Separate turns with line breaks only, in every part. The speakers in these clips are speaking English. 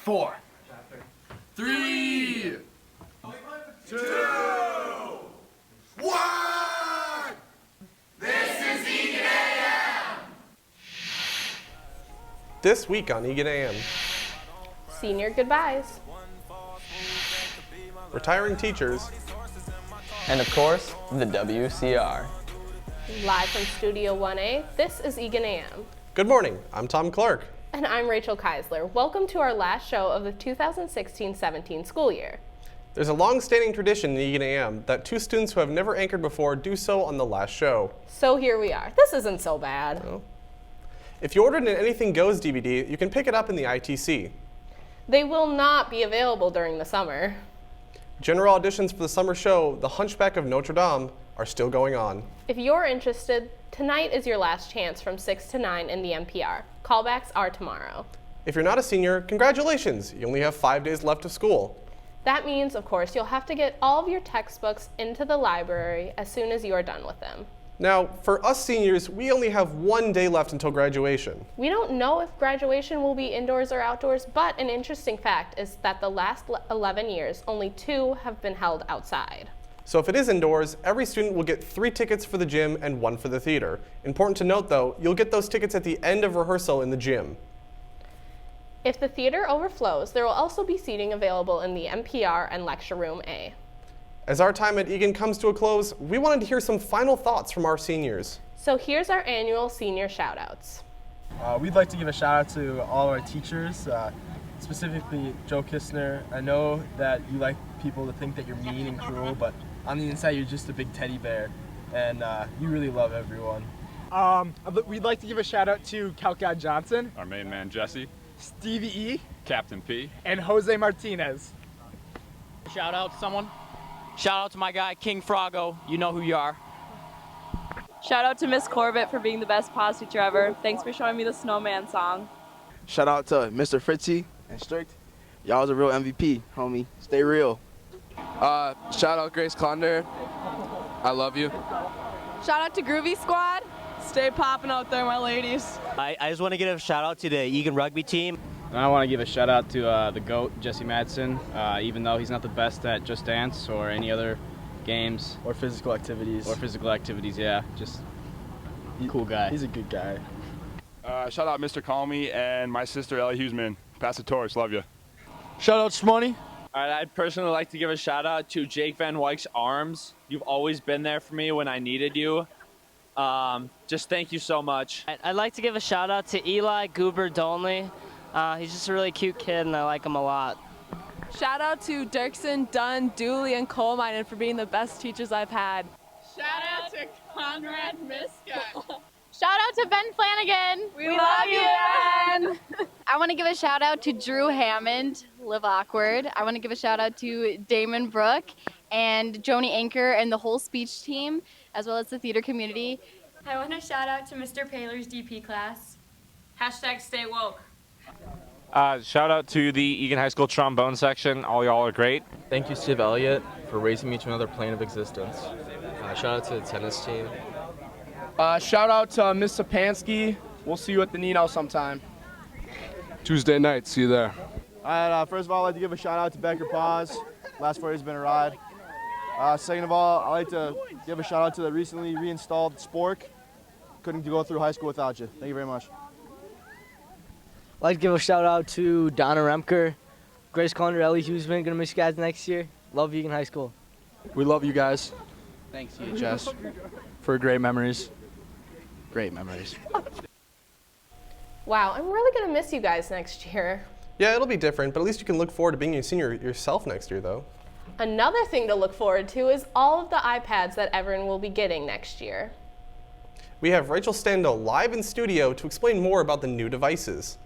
4, 3, 2, 1. This is Eagan AM.
This week on Eagan AM.
Senior goodbyes.
Retiring teachers.
And of course, the WCR.
Live from Studio 1A, this is Eagan AM.
Good morning, I'm Tom Clark.
And I'm Rachel Keisler. Welcome to our last show of the 2016-17 school year.
There's a long-standing tradition in Eagan AM that two students who have never anchored before do so on the last show.
So here we are. This isn't so bad.
No. If you ordered an Anything Goes DVD, you can pick it up in the ITC.
They will not be available during the summer.
General auditions for the summer show, The Hunchback of Notre Dame, are still going on.
If you're interested, tonight is your last chance from 6 to 9 in the NPR. Callbacks are tomorrow.
If you're not a senior, congratulations! You only have 5 days left of school.
That means, of course, you'll have to get all of your textbooks into the library as soon as you are done with them.
Now, for us seniors, we only have 1 day left until graduation.
We don't know if graduation will be indoors or outdoors, but an interesting fact is that the last 11 years, only 2 have been held outside.
So if it is indoors, every student will get 3 tickets for the gym and 1 for the theater. Important to note though, you'll get those tickets at the end of rehearsal in the gym.
If the theater overflows, there will also be seating available in the NPR and Lecture Room A.
As our time at Eagan comes to a close, we wanted to hear some final thoughts from our seniors.
So here's our annual senior shout-outs.
We'd like to give a shout out to all our teachers, specifically Joe Kistner. I know that you like people to think that you're mean and cruel, but on the inside you're just a big teddy bear, and you really love everyone.
We'd like to give a shout out to Calcad Johnson,
our main man Jesse,
Stevie E,
Captain P,
and Jose Martinez.
Shout out to someone. Shout out to my guy King Frago. You know who you are.
Shout out to Miss Corbett for being the best pause teacher ever. Thanks for showing me the Snowman song.
Shout out to Mr. Fritzy and Strict. Y'all was a real MVP, homie. Stay real.
Shout out Grace Clonder. I love you.
Shout out to Groovy Squad. Stay popping out there, my ladies.
I just want to give a shout out to the Eagan rugby team.
And I want to give a shout out to the GOAT, Jesse Madsen, even though he's not the best at Just Dance or any other games.
Or physical activities.
Yeah. Just cool guy.
He's a good guy.
Shout out Mr. Calmy and my sister Ellie Hughesman. Pass the torch, love you.
Shout out Shmoney.
All right, I'd personally like to give a shout out to Jake Van Wyck's arms. You've always been there for me when I needed you. Just thank you so much.
I'd like to give a shout out to Eli Goober Dolney. He's just a really cute kid and I like him a lot.
Shout out to Dirksen, Dunn, Dooley, and Coleminen for being the best teachers I've had.
Shout out to Conrad Miska.
Shout out to Ben Flanagan.
We love you, Ben.
I want to give a shout out to Drew Hammond, Live Awkward. I want to give a shout out to Damon Brook and Joni Anchor and the whole speech team, as well as the theater community.
I want to shout out to Mr. Paler's DP class. Hashtag stay woke.
Shout out to the Eagan High School trombone section. All y'all are great.
Thank you, Steve Elliott, for raising me to another plane of existence. Shout out to the tennis team.
Shout out to Miss Sapansky. We'll see you at the Nino sometime.
Tuesday night, see you there.
All right, first of all, I'd like to give a shout out to Becker Paz. Last 4 years has been a ride. Second of all, I'd like to give a shout out to the recently reinstalled Spork. Couldn't go through high school without you. Thank you very much.
I'd like to give a shout out to Donna Remker, Grace Connor, Ellie Hughesman. Gonna miss you guys next year. Love Eagan High School.
We love you guys. Thanks, EHS, for great memories. Great memories.
Wow, I'm really gonna miss you guys next year.
Yeah, it'll be different, but at least you can look forward to being a senior yourself next year though.
Another thing to look forward to is all of the iPads that everyone will be getting next year.
We have Rachel Stando live in studio to explain more about the new devices.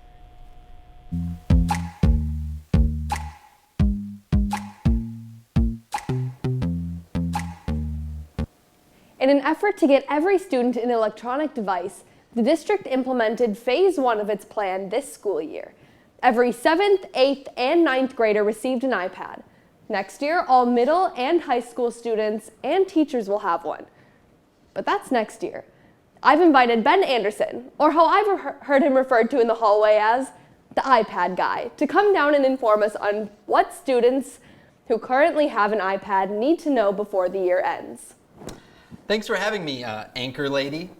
In an effort to get every student an electronic device, the district implemented phase 1 of its plan this school year. Every 7th, 8th, and 9th grader received an iPad. Next year, all middle and high school students and teachers will have one. But that's next year. I've invited Ben Anderson, or how I've heard him referred to in the hallway as the iPad guy, to come down and inform us on what students who currently have an iPad need to know before the year ends.
Thanks for having me, anchor lady.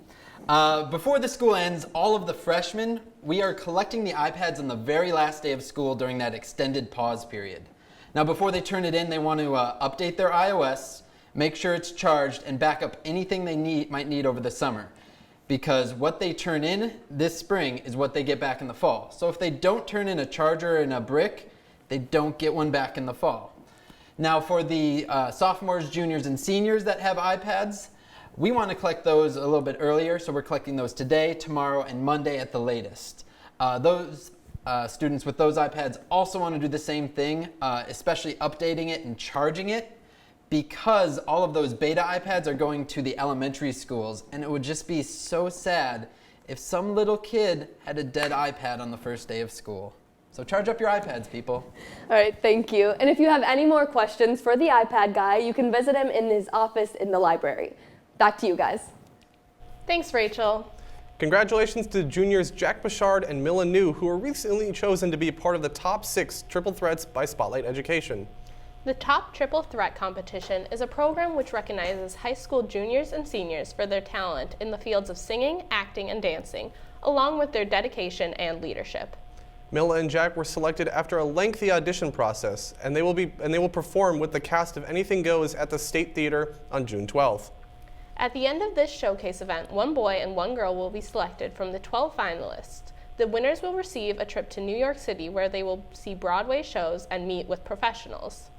Before the school ends, all of the freshmen, we are collecting the iPads on the very last day of school during that extended pause period. Now, before they turn it in, they want to update their iOS, make sure it's charged, and back up anything they might need over the summer. Because what they turn in this spring is what they get back in the fall. So if they don't turn in a charger and a brick, they don't get one back in the fall. Now, for the sophomores, juniors, and seniors that have iPads, we want to collect those a little bit earlier, so we're collecting those today, tomorrow, and Monday at the latest. Those students with those iPads also want to do the same thing, especially updating it and charging it, because all of those beta iPads are going to the elementary schools, and it would just be so sad if some little kid had a dead iPad on the first day of school. So charge up your iPads, people.
All right, thank you. And if you have any more questions for the iPad guy, you can visit him in his office in the library. Back to you guys.
Thanks, Rachel.
Congratulations to juniors Jack Bouchard and Mila New, who were recently chosen to be part of the top 6 triple threats by Spotlight Education.
The Top Triple Threat Competition is a program which recognizes high school juniors and seniors for their talent in the fields of singing, acting, and dancing, along with their dedication and leadership.
Mila and Jack were selected after a lengthy audition process, and they will perform with the cast of Anything Goes at the State Theater on June 12th.
At the end of this showcase event, one boy and one girl will be selected from the 12 finalists. The winners will receive a trip to New York City where they will see Broadway shows and meet with professionals.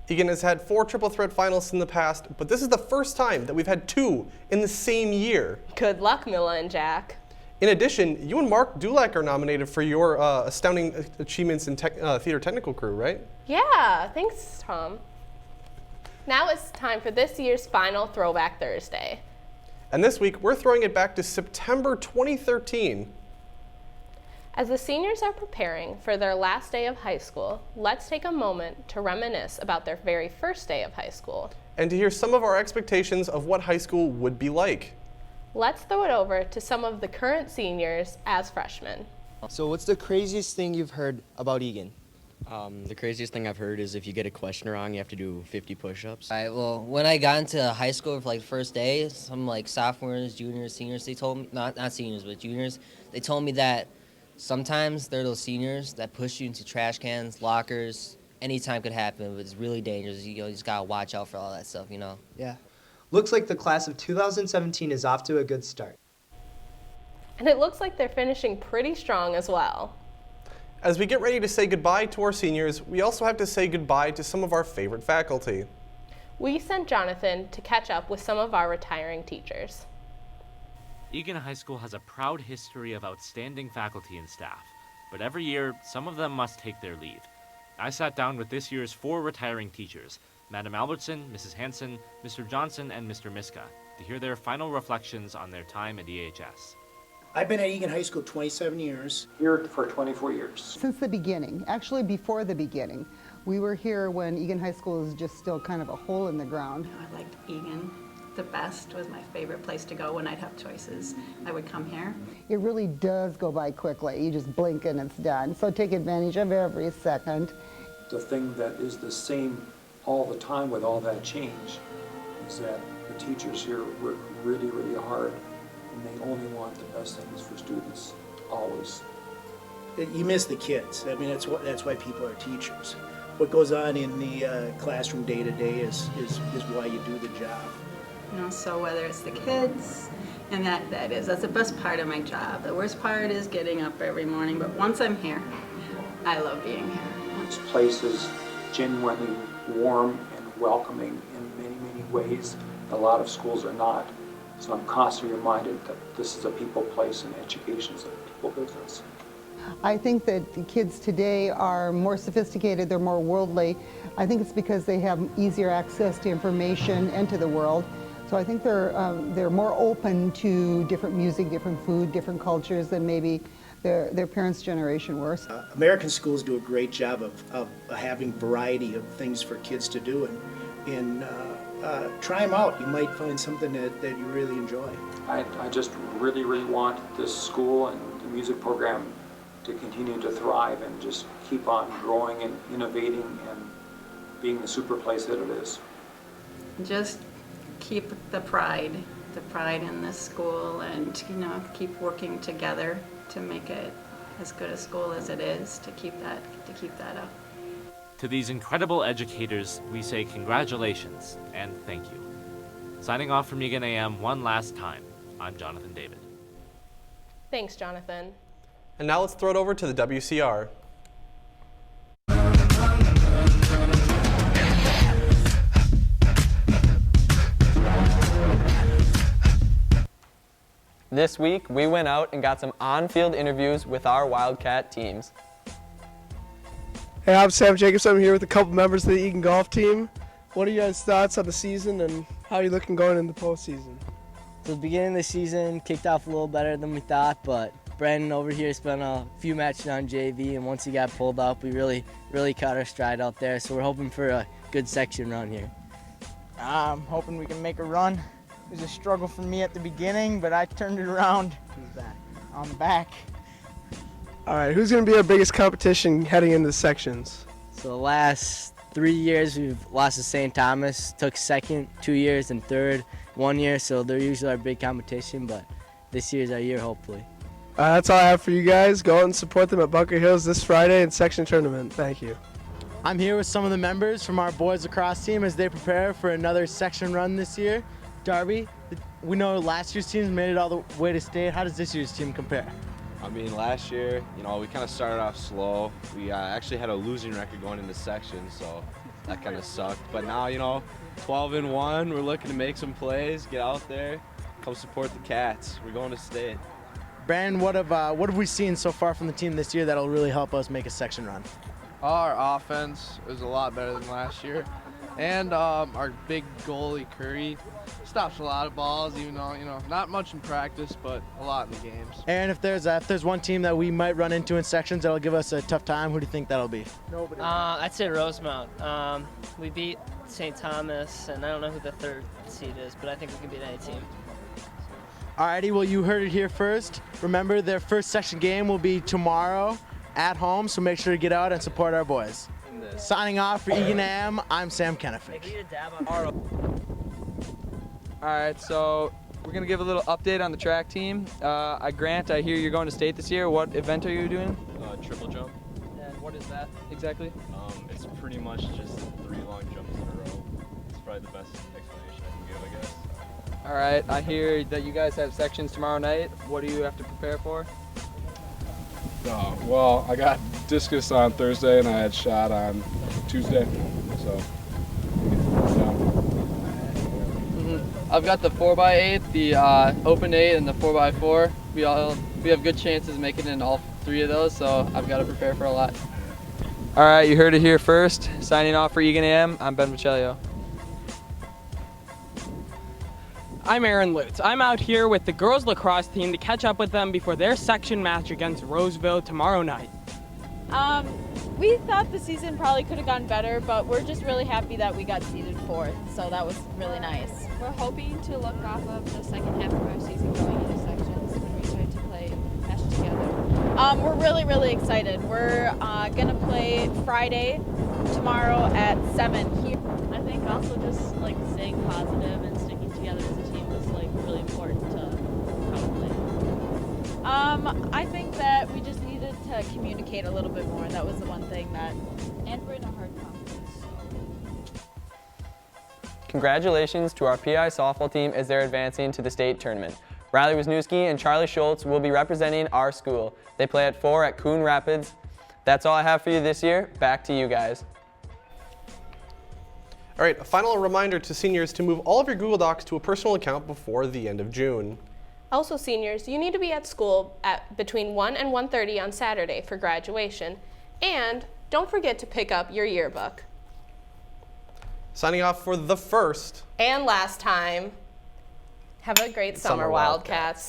Eagan has had 4 triple threat finalists in the past, but this is the first time that we've had 2 in the same year.
Good luck, Mila and Jack.
In addition, you and Mark Dulac are nominated for your Astounding Achievements in Theater Technical Crew, right?
Yeah, thanks, Tom. Now it's time for this year's final Throwback Thursday.
And this week, we're throwing it back to September 2013.
As the seniors are preparing for their last day of high school, let's take a moment to reminisce about their very first day of high school.
And to hear some of our expectations of what high school would be like.
Let's throw it over to some of the current seniors as freshmen.
So what's the craziest thing you've heard about Eagan?
The craziest thing I've heard is if you get a question wrong, you have to do 50 push-ups.
All right, well, when I got into high school for like first day, some like sophomores, juniors, seniors, they told me, not seniors, but juniors, they told me that sometimes they're those seniors that push you into trash cans, lockers, anytime could happen, but it's really dangerous. You just gotta watch out for all that stuff, you know?
Yeah. Looks like the class of 2017 is off to a good start.
And it looks like they're finishing pretty strong as well.
As we get ready to say goodbye to our seniors, we also have to say goodbye to some of our favorite faculty.
We sent Jonathan to catch up with some of our retiring teachers.
Eagan High School has a proud history of outstanding faculty and staff, but every year, some of them must take their leave. I sat down with this year's 4 retiring teachers, Madam Albertson, Mrs. Hanson, Mr. Johnson, and Mr. Miska, to hear their final reflections on their time at EHS.
I've been at Eagan High School 27 years.
Here for 24 years.
Since the beginning, actually before the beginning. We were here when Eagan High School was just still kind of a hole in the ground.
I liked Eagan the best. Was my favorite place to go when I'd have choices. I would come here.
It really does go by quickly. You just blink and it's done. So take advantage of every second.
The thing that is the same all the time with all that change is that the teachers here work really, really hard, and they only want the best things for students, always.
You miss the kids. I mean, that's why people are teachers. What goes on in the classroom day to day is why you do the job.
You know, so whether it's the kids, and that's the best part of my job. The worst part is getting up every morning, but once I'm here, I love being here.
This place is genuinely warm and welcoming in many, many ways. A lot of schools are not. So I'm constantly reminded that this is a people place and education is a people business.
I think that the kids today are more sophisticated, they're more worldly. I think it's because they have easier access to information and to the world. So I think they're more open to different music, different food, different cultures than maybe their parents' generation were.
American schools do a great job of having variety of things for kids to do, and try them out. You might find something that you really enjoy.
I just really, really want this school and the music program to continue to thrive and just keep on growing and innovating and being the super place that it is.
Just keep the pride in this school, and keep working together to make it as good a school as it is, to keep that up.
To these incredible educators, we say congratulations and thank you. Signing off from Eagan AM one last time, I'm Jonathan David.
Thanks, Jonathan.
And now let's throw it over to the WCR.
This week, we went out and got some on-field interviews with our Wildcat teams.
Hey, I'm Sam Jacobs. I'm here with a couple members of the Eagan golf team. What are your guys' thoughts on the season, and how are you looking going into the postseason?
So the beginning of the season kicked off a little better than we thought, but Brandon over here spent a few matches on JV, and once he got pulled up, we really caught our stride out there. So we're hoping for a good section run here.
I'm hoping we can make a run. It was a struggle for me at the beginning, but I turned it around. I'm back.
All right, who's going to be our biggest competition heading into the sections?
So the last 3 years, we've lost to St. Thomas, took second 2 years, and third 1 year, so they're usually our big competition, but this year's our year, hopefully.
That's all I have for you guys. Go out and support them at Bunker Hills this Friday in section tournament. Thank you.
I'm here with some of the members from our boys lacrosse team as they prepare for another section run this year. Darby, we know last year's teams made it all the way to state. How does this year's team compare?
I mean, last year, we kind of started off slow. We actually had a losing record going into section, so that kind of sucked. But now, 12-1, we're looking to make some plays, get out there, come support the Cats. We're going to state.
Brandon, what have we seen so far from the team this year that'll really help us make a section run?
Our offense is a lot better than last year. And our big goalie, Curry, stops a lot of balls, even though, not much in practice, but a lot in the games.
And if there's one team that we might run into in sections that'll give us a tough time, who do you think that'll be?
Nobody.
I'd say Rosemount. We beat St. Thomas, and I don't know who the third seed is, but I think we can beat any team.
Alrighty, well, you heard it here first. Remember, their first section game will be tomorrow at home, so make sure to get out and support our boys. Signing off for Eagan AM, I'm Sam Kennefick.
All right, so we're going to give a little update on the track team. Grant, I hear you're going to state this year. What event are you doing?
Triple jump.
And what is that exactly?
It's pretty much just 3 long jumps in a row. It's probably the best explanation I can give, I guess.
All right, I hear that you guys have sections tomorrow night. What do you have to prepare for?
Well, I got discus on Thursday and I had shot on Tuesday, so.
I've got the 4x8, the open 8, and the 4x4. We have good chances of making it in all 3 of those, so I've got to prepare for a lot. All right, you heard it here first. Signing off for Eagan AM, I'm Ben Vichelio.
I'm Aaron Lutz. I'm out here with the girls lacrosse team to catch up with them before their section match against Roseville tomorrow night.
We thought the season probably could have gone better, but we're just really happy that we got seeded 4th, so that was really nice.
We're hoping to look off of the second half of our season going into sections when we start to play match together.
We're really, really excited. We're going to play Friday tomorrow at 7 here.
I think also just staying positive and sticking together as a team was really important to how we play.
I think that we just needed to communicate a little bit more. That was the one thing that...
And we're in a hard conference.
Congratulations to our PI softball team as they're advancing to the state tournament. Riley Wisniewski and Charlie Schultz will be representing our school. They play at 4 at Coon Rapids. That's all I have for you this year. Back to you guys.
All right, a final reminder to seniors to move all of your Google Docs to a personal account before the end of June.
Also, seniors, you need to be at school at between 1 and 1:30 on Saturday for graduation. And don't forget to pick up your yearbook.
Signing off for the first
and last time, have a great summer, Wildcats.